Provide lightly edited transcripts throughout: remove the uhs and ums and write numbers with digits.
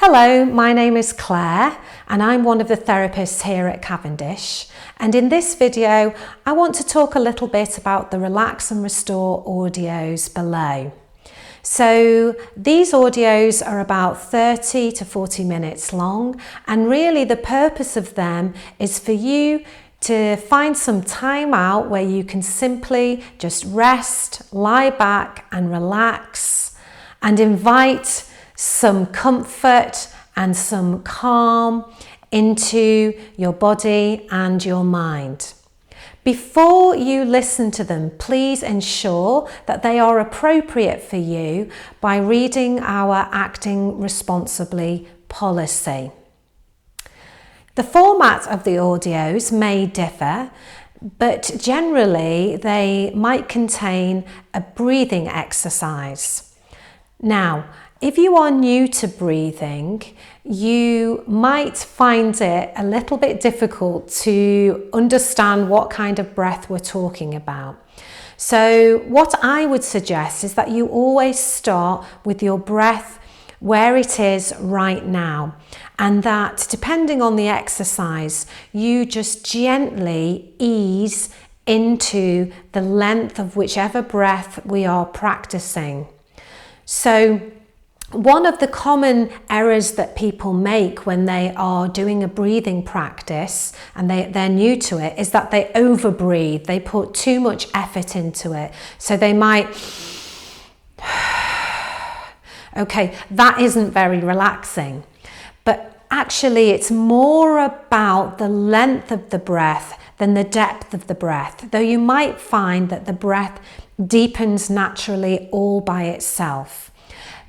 Hello, my name is Claire and I'm one of the therapists here at Cavendish, and in this video I want to talk a little bit about the Relax and Restore audios below. So these audios are about 30 to 40 minutes long, and really the purpose of them is for you to find some time out where you can simply just rest, lie back and relax and invite some comfort and some calm into your body and your mind. Before you listen to them, please ensure that they are appropriate for you by reading our Acting Responsibly policy. The format of the audios may differ, but generally they might contain a breathing exercise. Now, if you are new to breathing, you might find it a little bit difficult to understand what kind of breath we're talking about. So what I would suggest is that you always start with your breath where it is right now, and that depending on the exercise, you just gently ease into the length of whichever breath we are practicing. So one of the common errors that people make when they are doing a breathing practice and they're new to it is that they overbreathe. They put too much effort into it. So they might, okay, that isn't very relaxing. But actually it's more about the length of the breath than the depth of the breath, though you might find that the breath deepens naturally all by itself.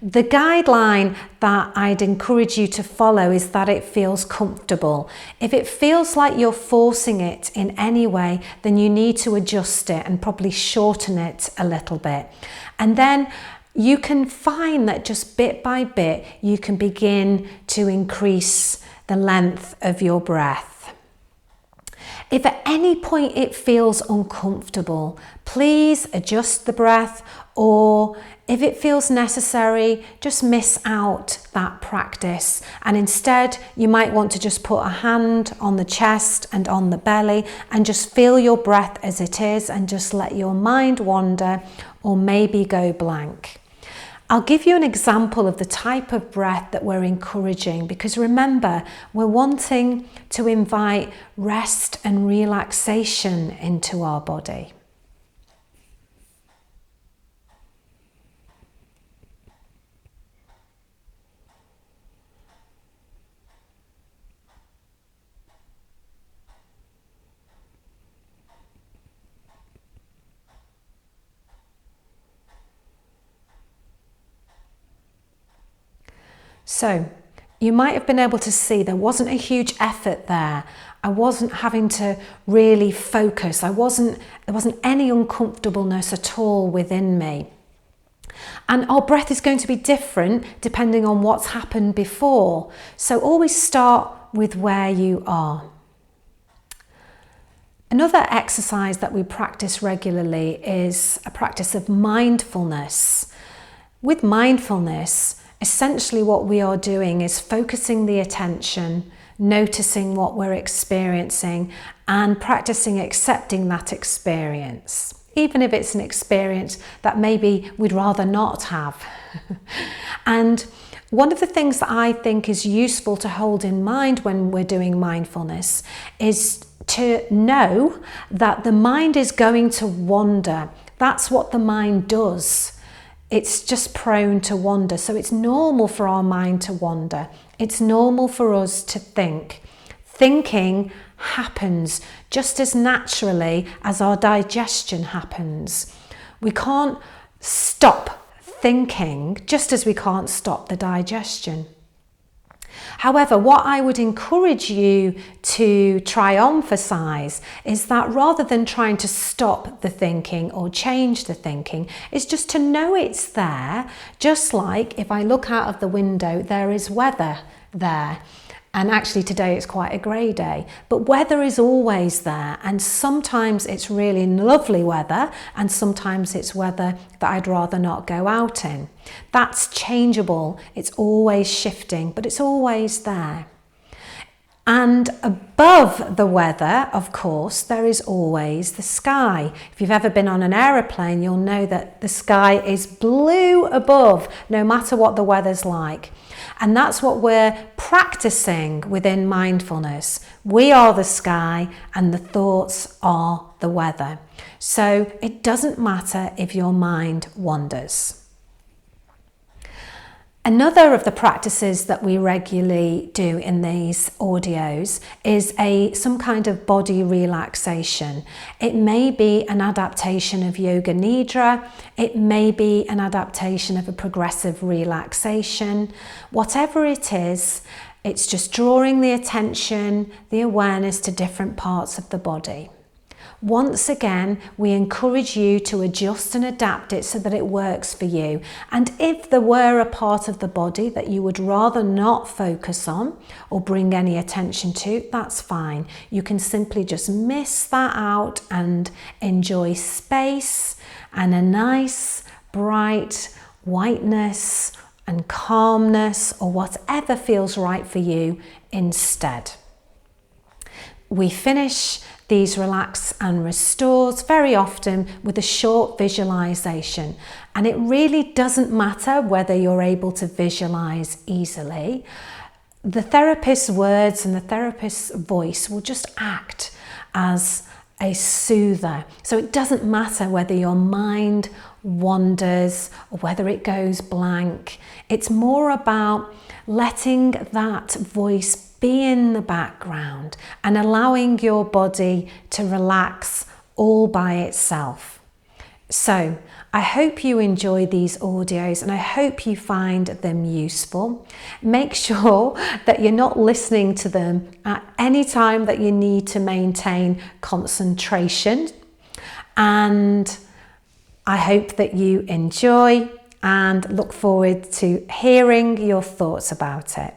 The guideline that I'd encourage you to follow is that it feels comfortable. If it feels like you're forcing it in any way, then you need to adjust it and probably shorten it a little bit. And then you can find that just bit by bit, you can begin to increase the length of your breath. If at any point it feels uncomfortable, please adjust the breath, or if it feels necessary, just miss out that practice. And instead, you might want to just put a hand on the chest and on the belly and just feel your breath as it is and just let your mind wander or maybe go blank. I'll give you an example of the type of breath that we're encouraging, because remember, we're wanting to invite rest and relaxation into our body. So you might have been able to see there wasn't a huge effort there. I wasn't having to really focus. There wasn't any uncomfortableness at all within me. And our breath is going to be different depending on what's happened before. So always start with where you are. Another exercise that we practice regularly is a practice of mindfulness. With mindfulness, essentially what we are doing is focusing the attention, noticing what we're experiencing and practicing accepting that experience, even if it's an experience that maybe we'd rather not have. And one of the things that I think is useful to hold in mind when we're doing mindfulness is to know that the mind is going to wander. That's what the mind does. It's just prone to wander. So it's normal for our mind to wander. It's normal for us to think. Thinking happens just as naturally as our digestion happens. We can't stop thinking, just as we can't stop the digestion. However, what I would encourage you to try on emphasize is that rather than trying to stop the thinking or change the thinking, is just to know it's there. Just like if I look out of the window, there is weather there. And actually today it's quite a grey day, but weather is always there, and sometimes it's really lovely weather and sometimes it's weather that I'd rather not go out in. That's changeable, it's always shifting, but it's always there. And above the weather, of course, there is always the sky. If you've ever been on an aeroplane, you'll know that the sky is blue above, no matter what the weather's like. And that's what we're practicing within mindfulness. We are the sky and the thoughts are the weather. So it doesn't matter if your mind wanders. Another of the practices that we regularly do in these audios is some kind of body relaxation. It may be an adaptation of Yoga Nidra, it may be an adaptation of a progressive relaxation. Whatever it is, it's just drawing the attention, the awareness to different parts of the body. Once again, we encourage you to adjust and adapt it so that it works for you. And if there were a part of the body that you would rather not focus on or bring any attention to, that's fine. You can simply just miss that out and enjoy space and a nice, bright whiteness and calmness or whatever feels right for you instead. We finish these relax and restores very often with a short visualization, and it really doesn't matter whether you're able to visualize easily. The therapist's words and the therapist's voice will just act as a soother. So it doesn't matter whether your mind wanders or whether it goes blank. It's more about letting that voice be in the background and allowing your body to relax all by itself. So I hope you enjoy these audios and I hope you find them useful. Make sure that you're not listening to them at any time that you need to maintain concentration. And I hope that you enjoy and look forward to hearing your thoughts about it.